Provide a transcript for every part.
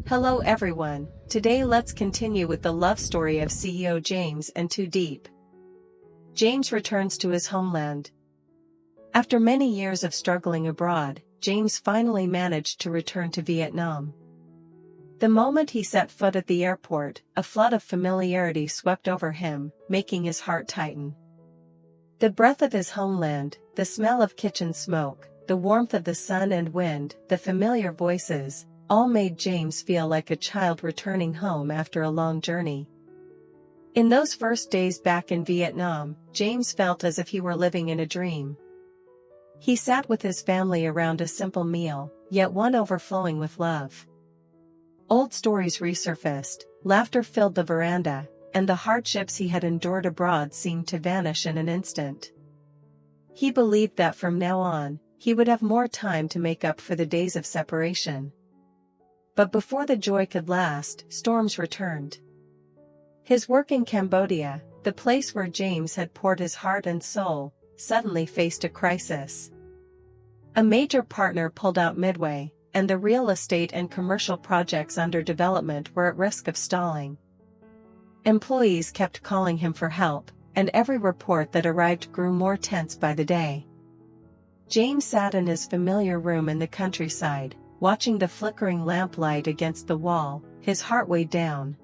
Hello everyone, today let's continue with the love story of CEO James and LyTuDiep. James returns to his homeland. After many years of struggling abroad, James finally managed to return to Vietnam. The moment he set foot at the airport, a flood of familiarity swept over him, making his heart tighten. The breath of his homeland, the smell of kitchen smoke, the warmth of the sun and wind, the familiar voices, all made James feel like a child returning home after a long journey. In those first days back in Vietnam, James felt as if he were living in a dream. He sat with his family around a simple meal, yet one overflowing with love. Old stories resurfaced, laughter filled the veranda, and the hardships he had endured abroad seemed to vanish in an instant. He believed that from now on, he would have more time to make up for the days of separation. But before the joy could last, storms returned. His work in Cambodia, the place where James had poured his heart and soul, suddenly faced a crisis. A major partner pulled out midway, and the real estate and commercial projects under development were at risk of stalling. Employees kept calling him for help, and every report that arrived grew more tense by the day. James sat in his familiar room in the countryside, watching the flickering lamplight against the wall, his heart weighed down.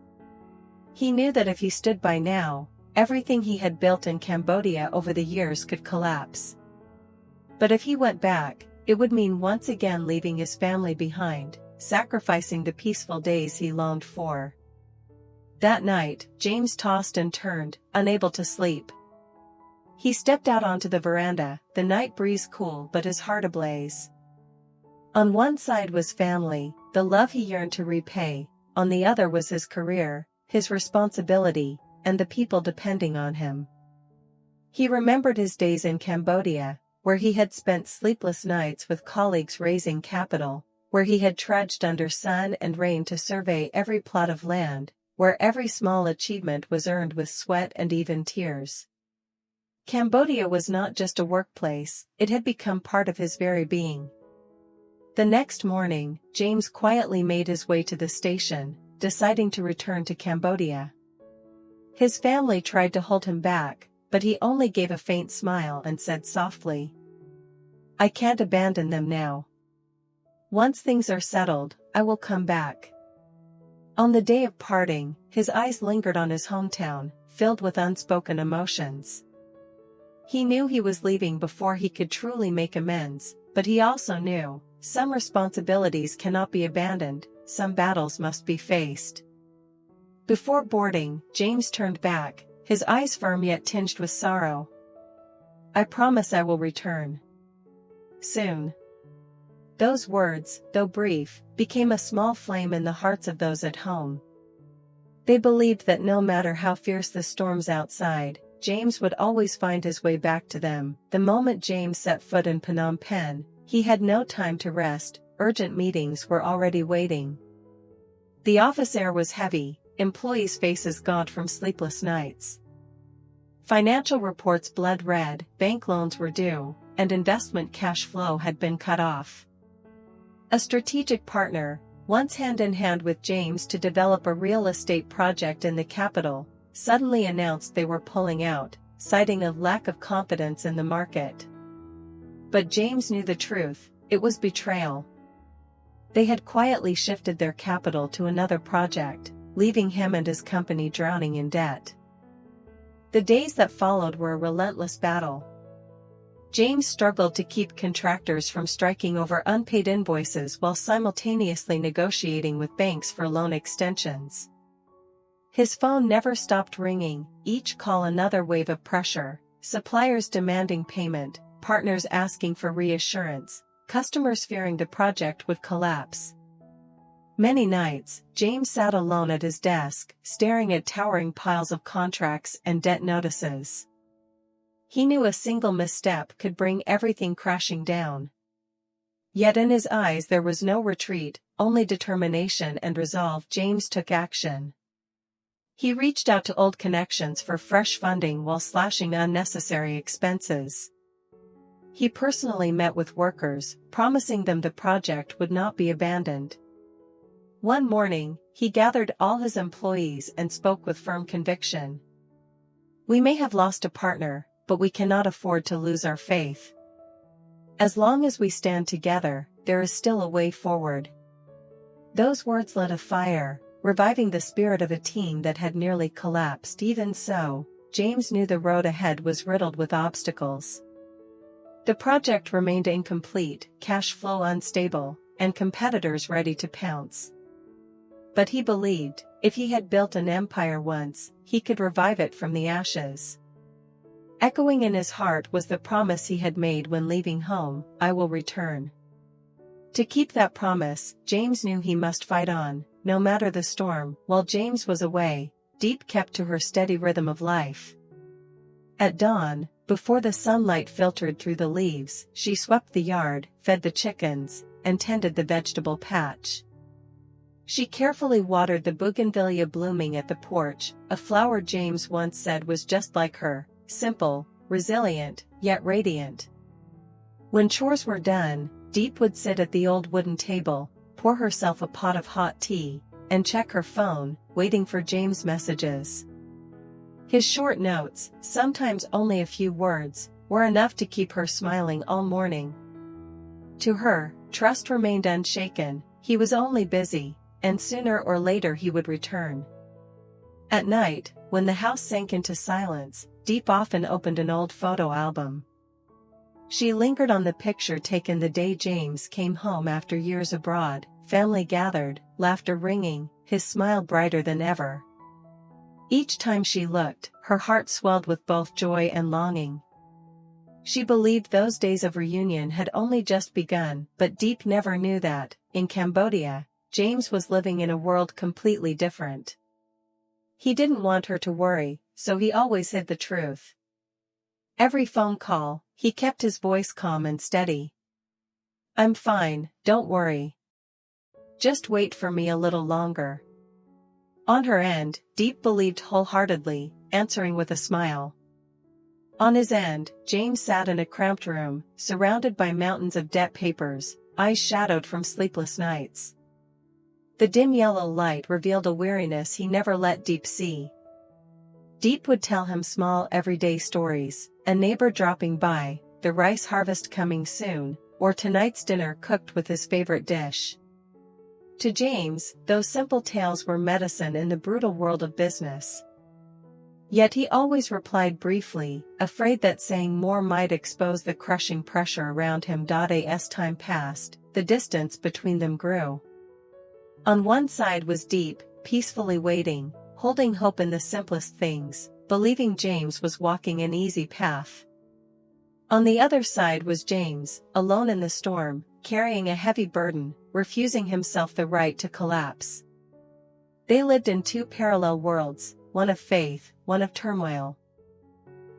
He knew that if he stood by now, everything he had built in Cambodia over the years could collapse. But if he went back, it would mean once again leaving his family behind, sacrificing the peaceful days he longed for. That night, James tossed and turned, unable to sleep. He stepped out onto the veranda, the night breeze cool but his heart ablaze. On one side was family, the love he yearned to repay, on the other was his career, his responsibility, and the people depending on him. He remembered his days in Cambodia, where he had spent sleepless nights with colleagues raising capital, where he had trudged under sun and rain to survey every plot of land, where every small achievement was earned with sweat and even tears. Cambodia was not just a workplace, it had become part of his very being. The next morning, James quietly made his way to the station, deciding to return to Cambodia. His family tried to hold him back, but he only gave a faint smile and said softly, "I can't abandon them now. Once things are settled, I will come back." On the day of parting, his eyes lingered on his hometown, filled with unspoken emotions. He knew he was leaving before he could truly make amends, but he also knew, some responsibilities cannot be abandoned, some battles must be faced. Before boarding, James turned back, his eyes firm yet tinged with sorrow. "I promise I will return. Soon." Those words, though brief, became a small flame in the hearts of those at home. They believed that no matter how fierce the storms outside, James would always find his way back to them. The moment James set foot in Phnom Penh, he had no time to rest, urgent meetings were already waiting. The office air was heavy, employees' faces gaunt from sleepless nights. Financial reports bled red, bank loans were due, and investment cash flow had been cut off. A strategic partner, once hand in hand with James to develop a real estate project in the capital, suddenly announced they were pulling out, citing a lack of confidence in the market. But James knew the truth, it was betrayal. They had quietly shifted their capital to another project, leaving him and his company drowning in debt. The days that followed were a relentless battle. James struggled to keep contractors from striking over unpaid invoices while simultaneously negotiating with banks for loan extensions. His phone never stopped ringing, each call another wave of pressure, suppliers demanding payment, partners asking for reassurance, customers fearing the project would collapse. Many nights, James sat alone at his desk, staring at towering piles of contracts and debt notices. He knew a single misstep could bring everything crashing down. Yet in his eyes there was no retreat, only determination and resolve. James took action. He reached out to old connections for fresh funding while slashing unnecessary expenses. He personally met with workers, promising them the project would not be abandoned. One morning, he gathered all his employees and spoke with firm conviction. "We may have lost a partner, but we cannot afford to lose our faith. As long as we stand together, there is still a way forward." Those words lit a fire, reviving the spirit of a team that had nearly collapsed. Even so, James knew the road ahead was riddled with obstacles. The project remained incomplete, cash flow unstable, and competitors ready to pounce. But he believed, if he had built an empire once, he could revive it from the ashes. Echoing in his heart was the promise he had made when leaving home: "I will return." To keep that promise, James knew he must fight on, no matter the storm. While James was away, Diep kept to her steady rhythm of life. At dawn, before the sunlight filtered through the leaves, she swept the yard, fed the chickens, and tended the vegetable patch. She carefully watered the bougainvillea blooming at the porch, a flower James once said was just like her: simple, resilient, yet radiant. When chores were done, Diep would sit at the old wooden table, pour herself a pot of hot tea, and check her phone, waiting for James' messages. His short notes, sometimes only a few words, were enough to keep her smiling all morning. To her, trust remained unshaken. He was only busy, and sooner or later he would return. At night, when the house sank into silence, Diep often opened an old photo album. She lingered on the picture taken the day James came home after years abroad, family gathered, laughter ringing, his smile brighter than ever. Each time she looked, her heart swelled with both joy and longing. She believed those days of reunion had only just begun, but Diep never knew that, in Cambodia, James was living in a world completely different. He didn't want her to worry, so he always hid the truth. Every phone call, he kept his voice calm and steady. "I'm fine, don't worry. Just wait for me a little longer." On her end, Diep believed wholeheartedly, answering with a smile. On his end, James sat in a cramped room, surrounded by mountains of debt papers, eyes shadowed from sleepless nights. The dim yellow light revealed a weariness he never let Diep see. Diep would tell him small everyday stories: a neighbor dropping by, the rice harvest coming soon, or tonight's dinner cooked with his favorite dish. To James, those simple tales were medicine in the brutal world of business. Yet he always replied briefly, afraid that saying more might expose the crushing pressure around him. As time passed, the distance between them grew. On one side was Diep, peacefully waiting, holding hope in the simplest things, believing James was walking an easy path. On the other side was James, alone in the storm, carrying a heavy burden, refusing himself the right to collapse. They lived in two parallel worlds, one of faith, one of turmoil.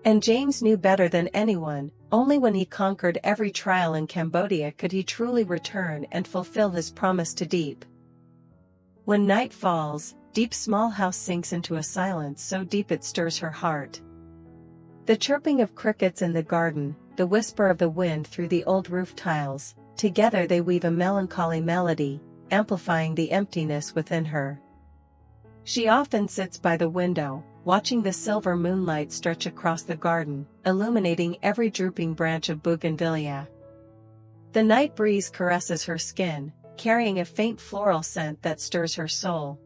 And James knew better than anyone, only when he conquered every trial in Cambodia could he truly return and fulfill his promise to Diep. When night falls, Diep's small house sinks into a silence so deep it stirs her heart. The chirping of crickets in the garden, the whisper of the wind through the old roof tiles, together they weave a melancholy melody, amplifying the emptiness within her. She often sits by the window, watching the silver moonlight stretch across the garden, illuminating every drooping branch of bougainvillea. The night breeze caresses her skin, carrying a faint floral scent that stirs her soul.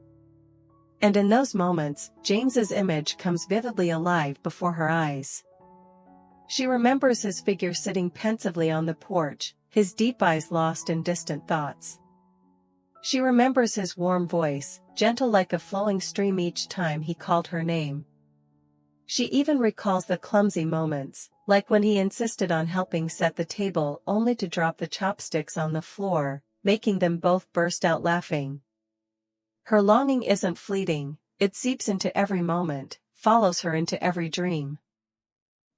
And in those moments, James's image comes vividly alive before her eyes. She remembers his figure sitting pensively on the porch, his deep eyes lost in distant thoughts. She remembers his warm voice, gentle like a flowing stream each time he called her name. She even recalls the clumsy moments, like when he insisted on helping set the table only to drop the chopsticks on the floor, making them both burst out laughing. Her longing isn't fleeting, it seeps into every moment, follows her into every dream.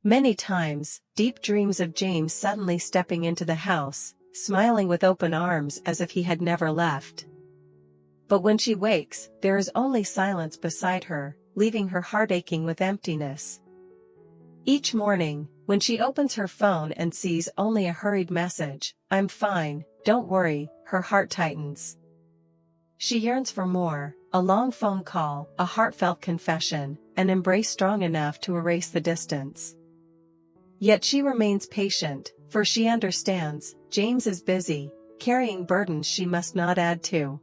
Many times, Diep dreams of James suddenly stepping into the house, smiling with open arms as if he had never left. But when she wakes, there is only silence beside her, leaving her heart aching with emptiness. Each morning, when she opens her phone and sees only a hurried message, "I'm fine, don't worry," her heart tightens. She yearns for more, a long phone call, a heartfelt confession, an embrace strong enough to erase the distance. Yet she remains patient, for she understands, James is busy, carrying burdens she must not add to.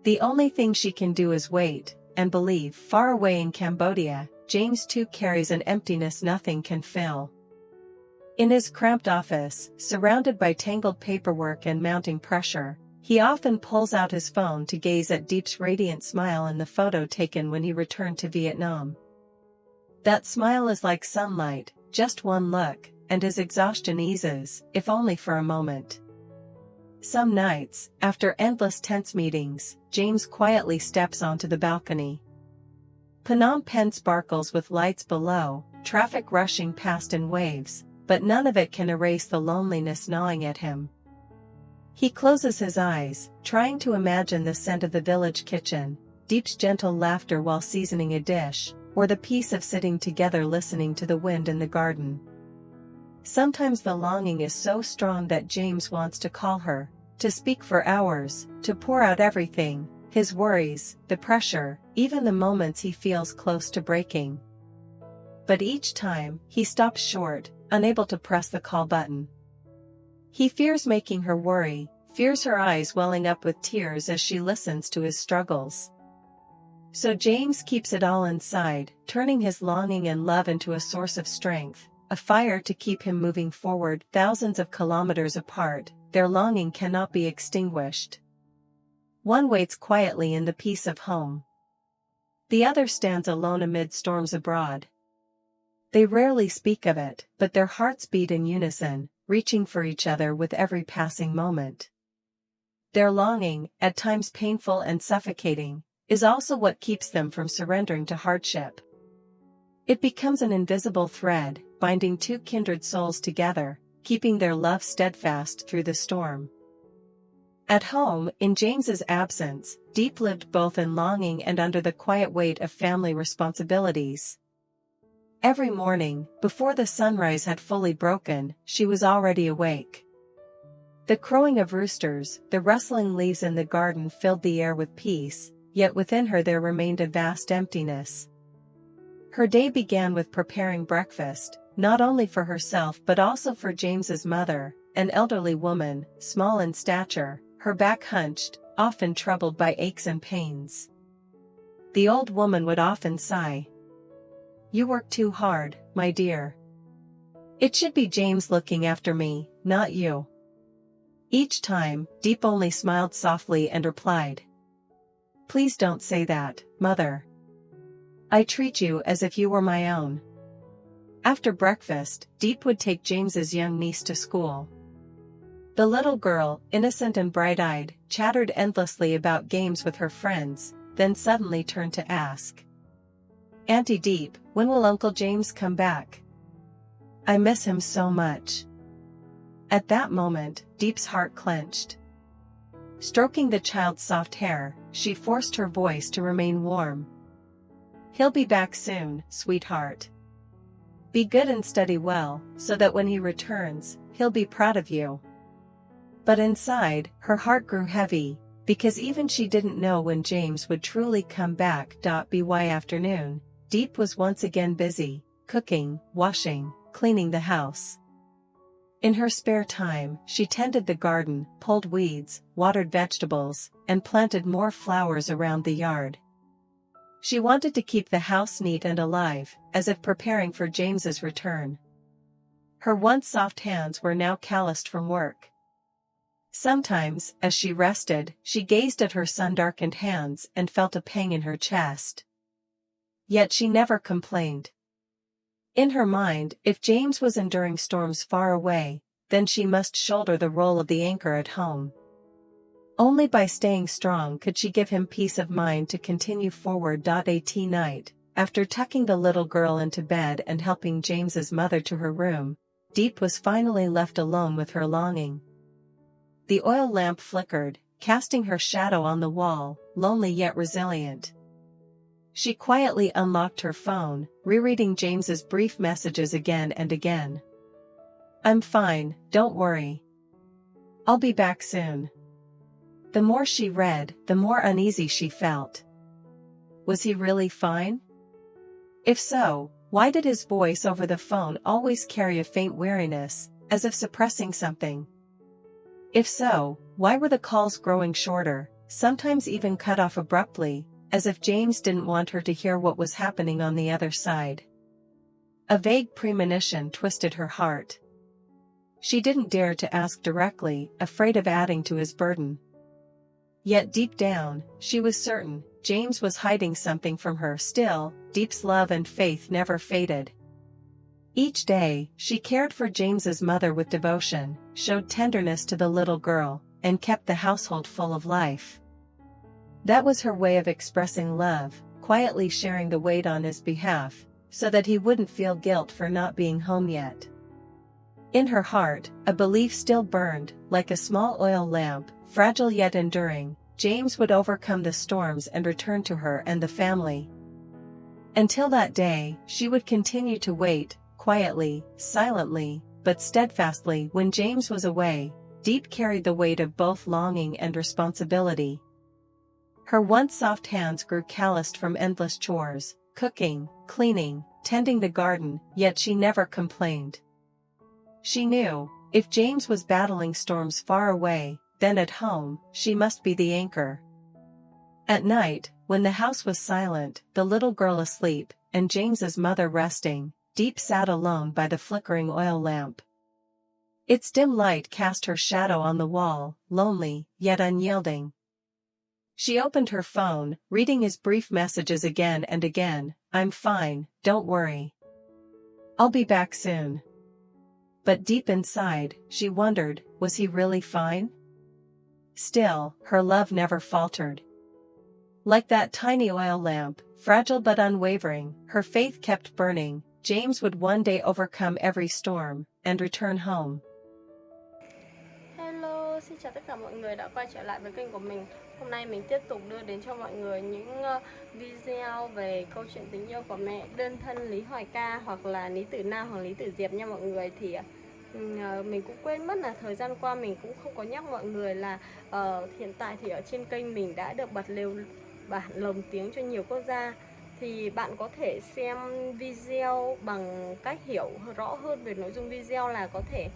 The only thing she can do is wait, and believe. Far away in Cambodia, James too carries an emptiness nothing can fill. In his cramped office, surrounded by tangled paperwork and mounting pressure, he often pulls out his phone to gaze at Diep's radiant smile in the photo taken when he returned to Vietnam. That smile is like sunlight, just one look, and his exhaustion eases, if only for a moment. Some nights, after endless tense meetings, James quietly steps onto the balcony. Phnom Penh sparkles with lights below, traffic rushing past in waves, but none of it can erase the loneliness gnawing at him. He closes his eyes, trying to imagine the scent of the village kitchen, Diep's gentle laughter while seasoning a dish, or the peace of sitting together listening to the wind in the garden. Sometimes the longing is so strong that James wants to call her, to speak for hours, to pour out everything, his worries, the pressure, even the moments he feels close to breaking. But each time, he stops short, unable to press the call button. He fears making her worry, fears her eyes welling up with tears as she listens to his struggles. So James keeps it all inside, turning his longing and love into a source of strength, a fire to keep him moving forward. Thousands of kilometers apart, their longing cannot be extinguished. One waits quietly in the peace of home. The other stands alone amid storms abroad. They rarely speak of it, but their hearts beat in unison, reaching for each other with every passing moment. Their longing, at times painful and suffocating, is also what keeps them from surrendering to hardship. It becomes an invisible thread, binding two kindred souls together, keeping their love steadfast through the storm. At home, in James's absence, Diep lived both in longing and under the quiet weight of family responsibilities. Every morning, before the sunrise had fully broken, she was already awake. The crowing of roosters, the rustling leaves in the garden filled the air with peace, yet within her there remained a vast emptiness. Her day began with preparing breakfast, not only for herself but also for James's mother, an elderly woman, small in stature, her back hunched, often troubled by aches and pains. The old woman would often sigh. "You work too hard, my dear. It should be James looking after me, not you." Each time, Diep only smiled softly and replied, "Please don't say that, mother. I treat you as if you were my own." After breakfast, Diep would take James's young niece to school. The little girl, innocent and bright-eyed, chattered endlessly about games with her friends, then suddenly turned to ask, "Auntie Diep, when will Uncle James come back? I miss him so much." At that moment, Diep's heart clenched. Stroking the child's soft hair, she forced her voice to remain warm. "He'll be back soon, sweetheart. Be good and study well, so that when he returns, he'll be proud of you." But inside, her heart grew heavy, because even she didn't know when James would truly come back. By afternoon, Diep was once again busy, cooking, washing, cleaning the house. In her spare time, she tended the garden, pulled weeds, watered vegetables, and planted more flowers around the yard. She wanted to keep the house neat and alive, as if preparing for James's return. Her once soft hands were now calloused from work. Sometimes, as she rested, she gazed at her sun-darkened hands and felt a pang in her chest. Yet she never complained. In her mind, if James was enduring storms far away, then she must shoulder the role of the anchor at home. Only by staying strong could she give him peace of mind to continue forward. At night, after tucking the little girl into bed and helping James's mother to her room, Diep was finally left alone with her longing. The oil lamp flickered, casting her shadow on the wall, lonely yet resilient. She quietly unlocked her phone, rereading James's brief messages again and again. "I'm fine, don't worry. I'll be back soon. The more she read, the more uneasy she felt. Was he really fine? If so, why did his voice over the phone always carry a faint weariness, as if suppressing something? If so, why were the calls growing shorter, sometimes even cut off abruptly, as if James didn't want her to hear what was happening on the other side? A vague premonition twisted her heart. She didn't dare to ask directly, afraid of adding to his burden. Yet deep down, she was certain, James was hiding something from her still. Diep's love and faith never faded. Each day, she cared for James's mother with devotion, showed tenderness to the little girl, and kept the household full of life. That was her way of expressing love, quietly sharing the weight on his behalf, so that he wouldn't feel guilt for not being home yet. In her heart, a belief still burned, like a small oil lamp, fragile yet enduring. James would overcome the storms and return to her and the family. Until that day, she would continue to wait, quietly, silently, but steadfastly. When James was away, Diep carried the weight of both longing and responsibility. Her once soft hands grew calloused from endless chores, cooking, cleaning, tending the garden, yet she never complained. She knew, if James was battling storms far away, then at home, she must be the anchor. At night, when the house was silent, the little girl asleep, and James's mother resting, Diep sat alone by the flickering oil lamp. Its dim light cast her shadow on the wall, lonely, yet unyielding. She opened her phone, reading his brief messages again and again. "I'm fine, don't worry. I'll be back soon." But deep inside, she wondered, was he really fine? Still, her love never faltered. Like that tiny oil lamp, fragile but unwavering, her faith kept burning. James would one day overcome every storm, and return home. Hello, xin chào tất cả mọi người đã quay trở lại với kênh của mình. Hôm nay mình tiếp tục đưa đến cho mọi người những video về câu chuyện tình yêu của mẹ đơn thân Lý Hoài Ca, hoặc là Lý Tử Nam hoặc Lý Tử Diệp nha mọi người. Thì mình cũng quên mất là thời gian qua mình cũng không có nhắc mọi người là hiện tại thì ở trên kênh mình đã được bật bản lồng tiếng cho nhiều quốc gia. Thì bạn có thể xem video bằng cách hiểu rõ hơn về nội dung video là có thể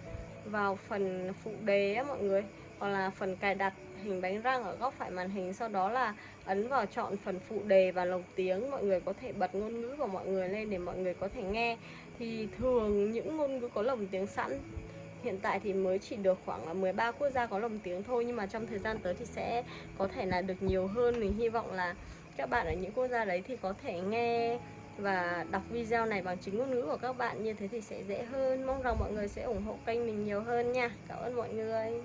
vào phần phụ đề á mọi người, hoặc là phần cài đặt hình bánh răng ở góc phải màn hình, sau đó là ấn vào chọn phần phụ đề và lồng tiếng. Mọi người có thể bật ngôn ngữ của mọi người lên để mọi người có thể nghe. Thì thường những ngôn ngữ có lồng tiếng sẵn hiện tại thì mới chỉ được khoảng là 13 quốc gia có lồng tiếng thôi, nhưng mà trong thời gian tới thì sẽ có thể là được nhiều hơn. Mình hy vọng là các bạn ở những quốc gia đấy thì có thể nghe và đọc video này bằng chính ngôn ngữ của các bạn, như thế thì sẽ dễ hơn. Mong rằng mọi người sẽ ủng hộ kênh mình nhiều hơn nha. Cảm ơn mọi người.